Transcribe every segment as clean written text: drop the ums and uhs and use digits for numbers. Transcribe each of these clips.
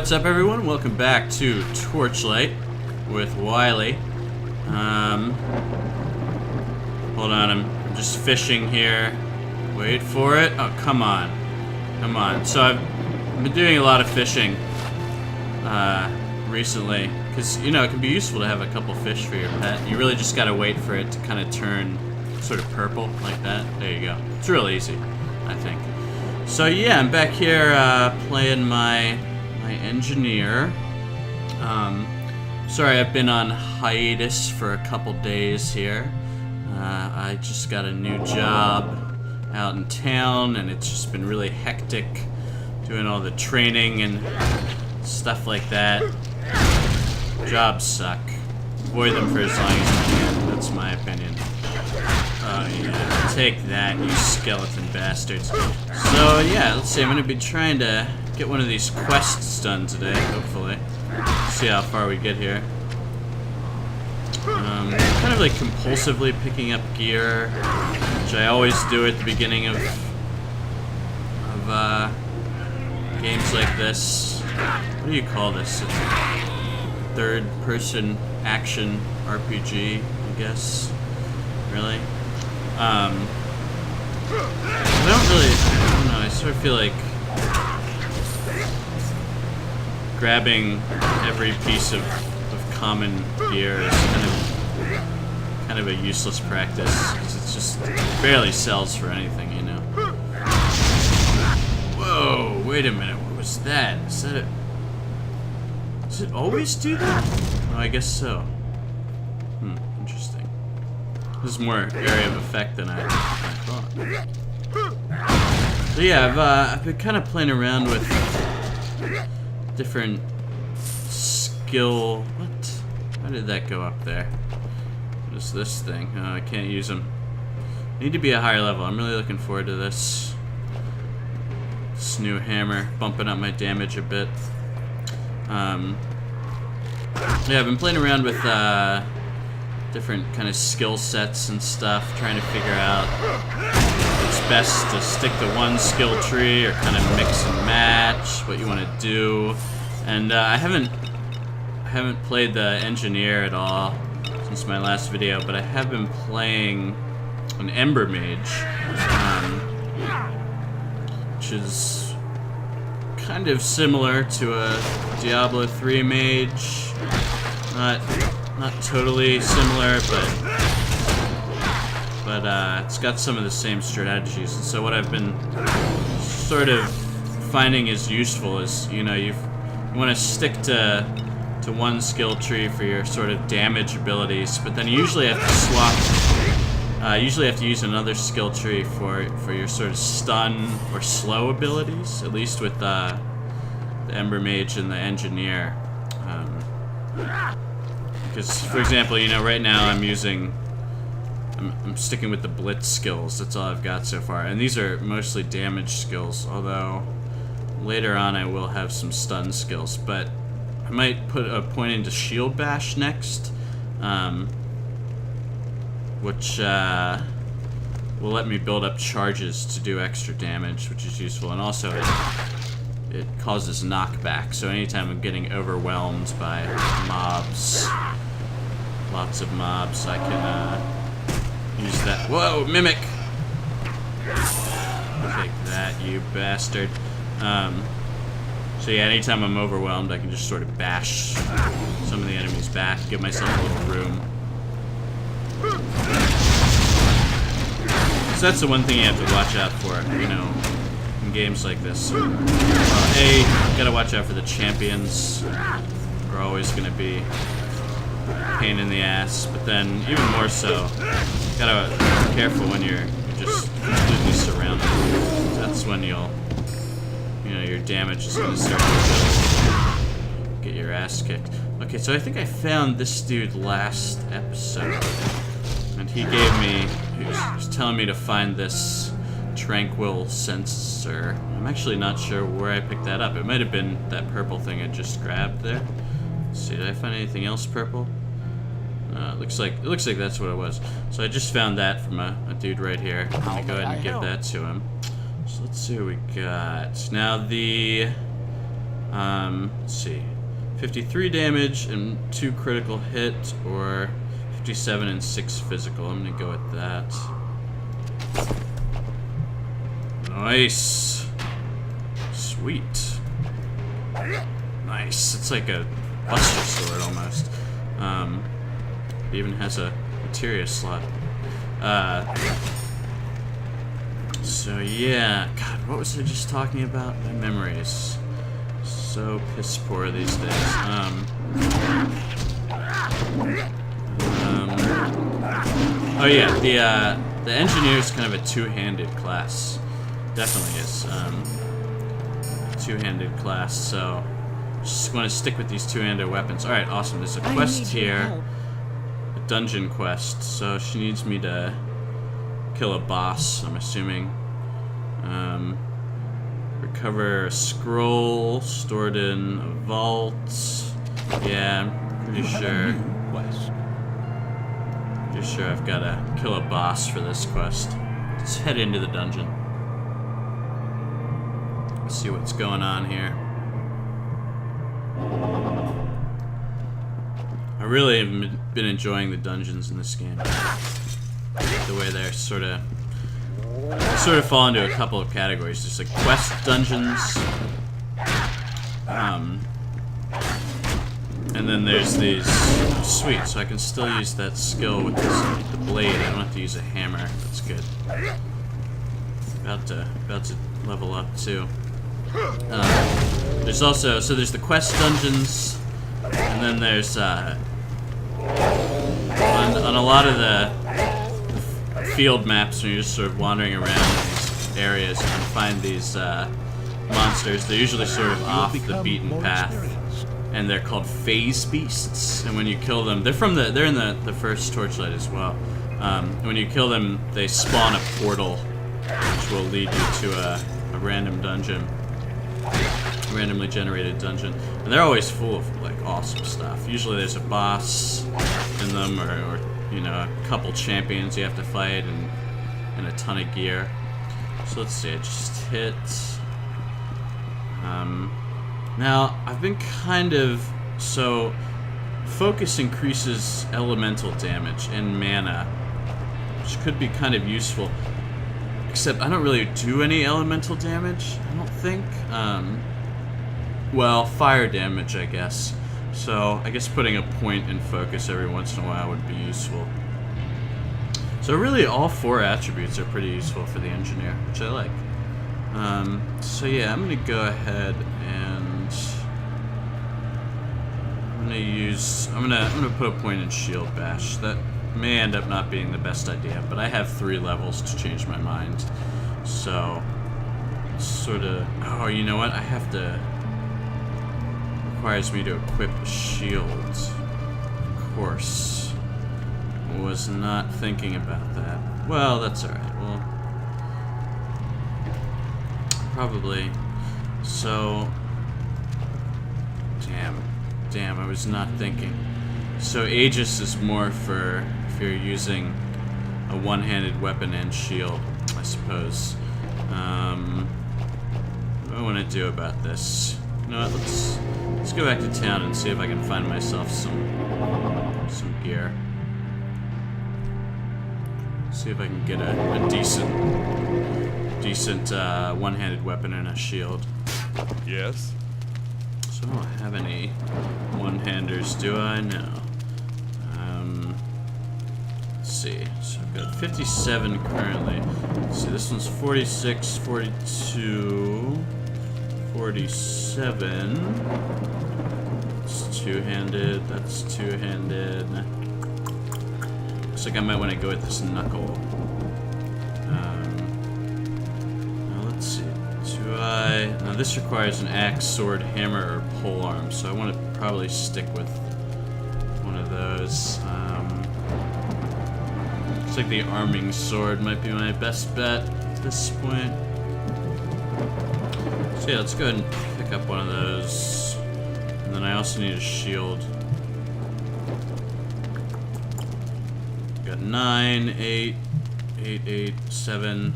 What's up, everyone? Welcome back to Torchlight with Wiley. Hold on, I'm just fishing here. Wait for it. Oh, come on. Come on. So I've been doing a lot of fishing recently, because, you know, it can be useful to have a couple fish for your pet. You really just gotta wait for it to kind of turn sort of purple like that. There you go. It's real easy, I think. So yeah, I'm back here playing my engineer. Sorry, I've been on hiatus for a couple days here. I just got a new job out in town, and it's just been really hectic doing all the training and stuff like that. Jobs suck. Avoid them for as long as you can. That's my opinion. Oh yeah, take that, you skeleton bastards. So yeah, let's see, I'm gonna be trying to get one of these quests done today, hopefully. See how far we get here. Kind of like compulsively picking up gear, which I always do at the beginning of games like this. What do you call this? Third-person action RPG, I guess. Really? I don't know, I sort of feel like grabbing every piece of common gear is kind of a useless practice, because it just barely sells for anything, you know. Whoa, wait a minute, what was that? Is that does it always do that? Oh, I guess so. Interesting. This is more area of effect than I thought. So yeah, I've been kind of playing around with different skill. What? How did that go up there? What is this thing? Oh, I can't use them. I need to be a higher level. I'm really looking forward to this. This new hammer, bumping up my damage a bit. Yeah, I've been playing around with different kind of skill sets and stuff, trying to figure out it's best to stick to one skill tree or kind of mix and match what you want to do. And I haven't played the engineer at all since my last video, but I have been playing an Ember Mage, which is kind of similar to a Diablo 3 mage. Not totally similar, but it's got some of the same strategies. And so what I've been sort of finding is useful is, you know, you want to stick to one skill tree for your sort of damage abilities, but then you usually have to swap. Usually have to use another skill tree for your sort of stun or slow abilities. At least with the Ember Mage and the Engineer. Because, for example, you know, right now I'm sticking with the Blitz skills. That's all I've got so far, and these are mostly damage skills. Although later on I will have some stun skills, but I might put a point into Shield Bash next, which will let me build up charges to do extra damage, which is useful, and also it causes knockback. So anytime I'm getting overwhelmed by mobs, lots of mobs, I can use that. Whoa, Mimic! Take that, you bastard. So yeah, anytime I'm overwhelmed, I can just sort of bash some of the enemies back, give myself a little room. So that's the one thing you have to watch out for, you know, in games like this. A, gotta watch out for the champions. They're always gonna be a pain in the ass, but then even more so, gotta be careful when you're just completely surrounded. That's when you know, your damage is gonna start to get your ass kicked. Okay, so I think I found this dude last episode, and he was telling me to find this tranquil sensor. I'm actually not sure where I picked that up. It might have been that purple thing I just grabbed there. Let's see, did I find anything else purple? It looks like that's what it was. So I just found that from a dude right here. I'm gonna go ahead and give that to him. So let's see what we got. Now the Let's see. 53 damage and 2 critical hit, or 57 and 6 physical. I'm gonna go with that. Nice. Sweet. Nice. It's like a Buster Sword almost. It even has a materia slot. So yeah, God, what was I just talking about? My memories. So piss poor these days. Oh yeah, the engineer is kind of a two-handed class. Definitely is a two-handed class. So just want to stick with these two-handed weapons. All right, awesome. There's a quest here, a dungeon quest. So she needs me to kill a boss, I'm assuming. Recover a scroll stored in a vault. Yeah, I'm pretty sure. Pretty sure I've got to kill a boss for this quest. Let's head into the dungeon. Let's see what's going on here. I really have been enjoying the dungeons in this game. The way they're sort of fall into a couple of categories. There's like quest dungeons, and then there's these. Sweet, so I can still use that skill with the blade. I don't have to use a hammer. That's good. About to level up too. There's also there's the quest dungeons, and then there's on a lot of the field maps when you're just sort of wandering around these areas, you can find these monsters. They're usually sort of off the beaten path, and they're called phase beasts. And when you kill them, they're in the first Torchlight as well. When you kill them, they spawn a portal, which will lead you to a random dungeon, a randomly generated dungeon. And they're always full of like awesome stuff. Usually there's a boss in them, or you know, a couple champions you have to fight, and a ton of gear. So let's see, I just hit. Now, I've been so focus increases elemental damage and mana, which could be kind of useful, except I don't really do any elemental damage, I don't think. Well, fire damage, I guess. So I guess putting a point in focus every once in a while would be useful. So really all 4 attributes are pretty useful for the engineer, which I like. So yeah, I'm gonna go ahead and I'm gonna put a point in shield bash. That may end up not being the best idea, but I have 3 levels to change my mind. So sort of, oh, you know what? I have to, requires me to equip a shield. Of course. Was not thinking about that. Well, that's alright. Well, probably. So, damn, I was not thinking. So Aegis is more for if you're using a one-handed weapon and shield, I suppose. What do I want to do about this? You know what, let's go back to town and see if I can find myself some gear. See if I can get a decent one-handed weapon and a shield. Yes. So I don't have any one-handers, do I? No. Let's see. So I've got 57 currently. Let's see, this one's 46, 42, 47. It's two-handed. That's two-handed. Looks like I might want to go with this knuckle. Now let's see. Now this requires an axe, sword, hammer, or polearm, so I want to probably stick with one of those. Looks like the arming sword might be my best bet at this point. So yeah, let's go ahead and pick up one of those. And then I also need a shield. Got 9, 8, 8, 8, 7,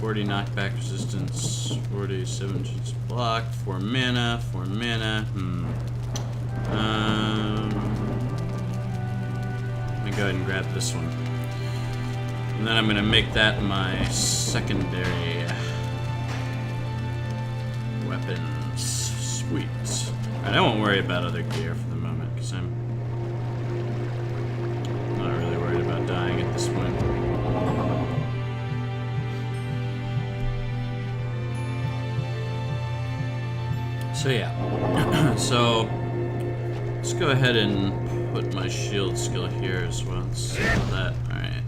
40 knockback resistance, 47 block, 4 mana, 4 mana. Let me go ahead and grab this one. And then I'm going to make that my secondary weapons. Sweet. Alright, I won't worry about other gear for the moment, because I'm not really worried about dying at this point. So yeah, so let's go ahead and put my shield skill here as well. Let's see how that. Alright,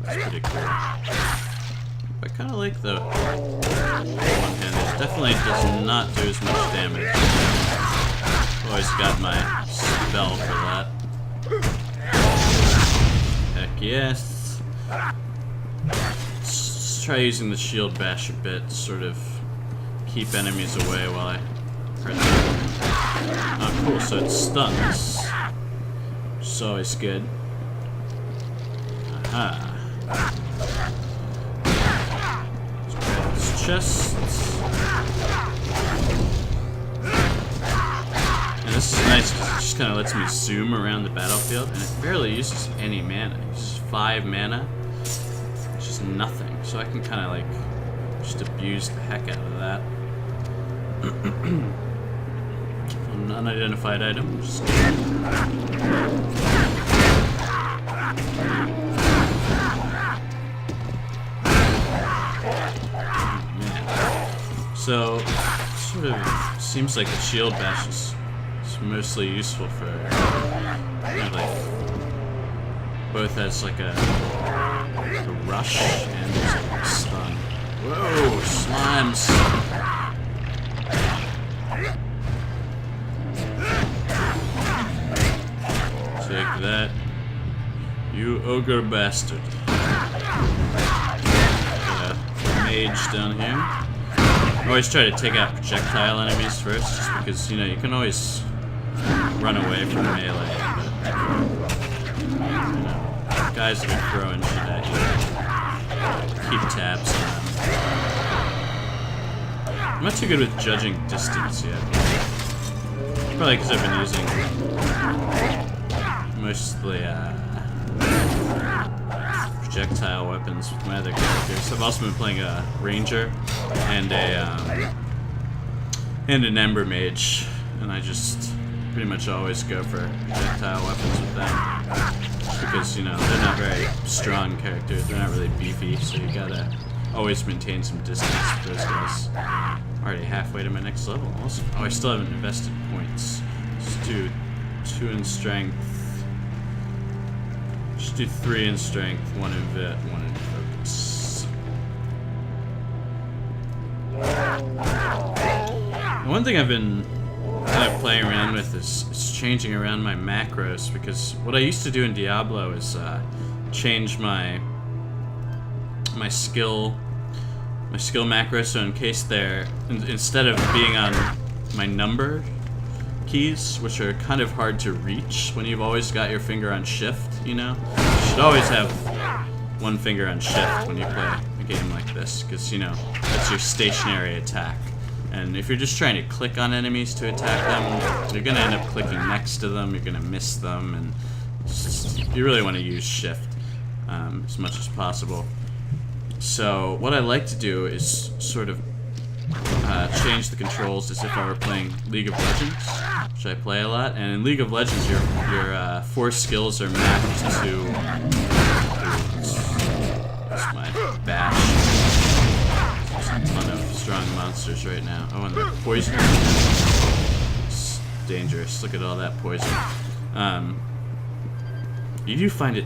that's pretty cool. I kind of like the one-handed. It definitely does not do as much damage. Always got my spell for that. Heck yes. Let's try using the shield bash a bit to sort of keep enemies away while I hurt them. Oh, cool, so it stuns. Which is always good. Aha. Let's grab this chest. And this is nice because it just kind of lets me zoom around the battlefield, and it barely uses any mana. It uses 5 mana, which is nothing. So I can kind of like just abuse the heck out of that. An unidentified item. So, sort of seems like the shield bash is mostly useful for like both as like a rush and as a stun. Whoa, slimes! Take that, you ogre bastard. Got a mage down here. I always try to take out projectile enemies first, just because, you know, you can always run away from melee. But, you know, guys that are throwing shit at you, keep tabs on them. I'm not too good with judging distance yet. Probably because I've been using mostly projectile weapons with my other characters. I've also been playing a ranger and an ember mage, and I just pretty much always go for projectile weapons with them, just because, you know, they're not very strong characters. They're not really beefy, so you gotta always maintain some distance with those guys. Already halfway to my next level. Awesome. Oh, I still haven't invested points. Let's do 2 in strength. Just do 3 in strength, 1 in vet, 1 in focus. One thing I've been kind of playing around with is changing around my macros, because what I used to do in Diablo is change my skill macro, so in case they're instead of being on my number keys, which are kind of hard to reach when you've always got your finger on shift, you know? You should always have one finger on shift when you play a game like this, because, you know, that's your stationary attack. And if you're just trying to click on enemies to attack them, you're going to end up clicking next to them, you're going to miss them, and you really want to use shift as much as possible. So what I like to do is sort of change the controls as if I were playing League of Legends, which I play a lot. And in League of Legends, your 4 skills are mapped to. That's my bash. There's a ton of strong monsters right now. Oh, and the poison. It's dangerous. Look at all that poison. You do find a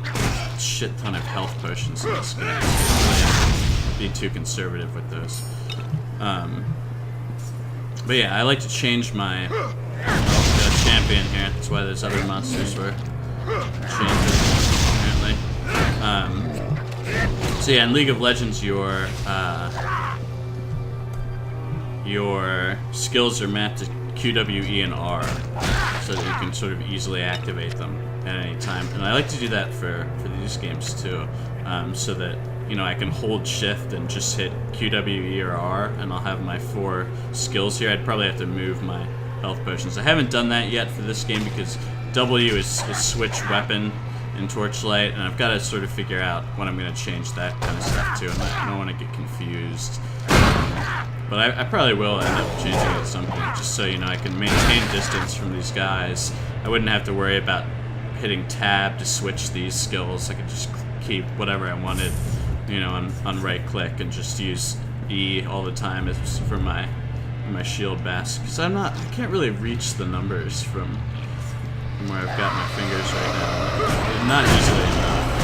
shit ton of health potions in this game. Be too conservative with those. But yeah, I like to change my champion here. That's why there's other monsters were changed, apparently. So yeah, in League of Legends, your skills are mapped to Q, W, E, and R, so that you can sort of easily activate them at any time. And I like to do that for these games too, so that you know, I can hold shift and just hit Q, W, E, or R, and I'll have my 4 skills here. I'd probably have to move my health potions. I haven't done that yet for this game because W is switch weapon in Torchlight, and I've got to sort of figure out when I'm going to change that kind of stuff too. I don't want to get confused. But I probably will end up changing it at some point, just so, you know, I can maintain distance from these guys. I wouldn't have to worry about hitting tab to switch these skills. I could just keep whatever I wanted, you know, on right click and just use E all the time as for my shield basket. Because I can't really reach the numbers from where I've got my fingers right now. Not easily enough.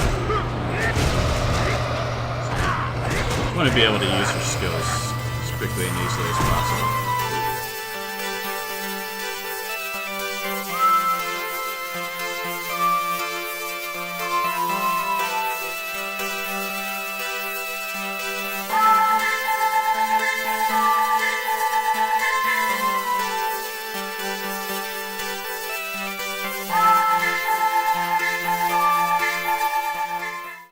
You want to be able to use your skills as quickly and easily as possible.